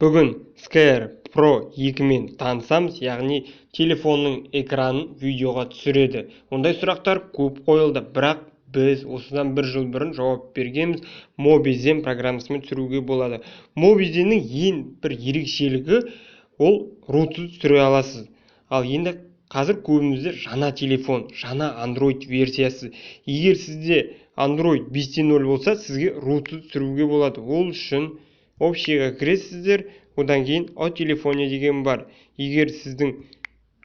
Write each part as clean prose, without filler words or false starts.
Бүгін Square Pro 2 мен танысамыз, яғни телефонның экранын видеоға түсіреді. Ондай сұрақтар көп қойылды, бірақ біз осыдан бір жыл бұрын жауап бергенбіз. Mobizen программасымен түсіруге болады. Mobizenнің ең бір ерекшелігі ол рутсыз түсіре аласыз. Ал енді қазір көбімізде жаңа телефон, жаңа Android версиясы. Егер сізде Android 5.0 болса, сізге рутсыз түсіруге болады. Ол үшін общийға кіресіздер, одан кейін о телефоне деген бар. Егер сіздің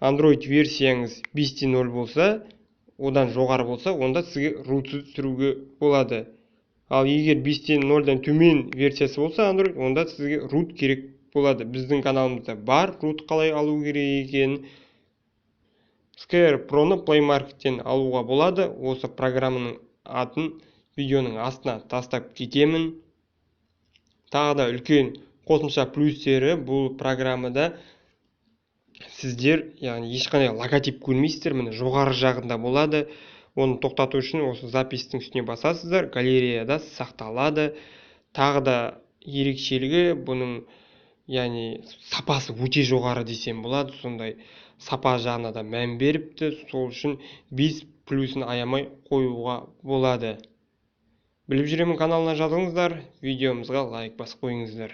Android версияңыз 5.0 болса, одан жоғары болса, онда сізге рутсыз түсіруге болады. Ал егер 5.0-дан төмен версиясы болса Android, онда сізге рут керек болады. Біздің каналымызда бар рут қалай алу керек екенін. Square Pro'ны Play Market'тен алуға болады. Осы программаның атын видеоның астына тастап кетемін. Тағы да үлкен қосымша плюстері бұл программада сіздер, яғни ешқандай логотип көрмейсіздер, міне жоғары жағында болады. Оны тоқтату үшін осы запистің үстіне басасыздар, галереяда сақталады. Тағы да ерекшелігі бұның, яғни сапасы өте жоғары десем болады. Сондай сапа жағына да мән беріпті. Сол үшін 5 плюсын аямай қоюға болады. Біліп жүремін каналына жазылыңыздар, видеомызға лайк басып қойыңыздар.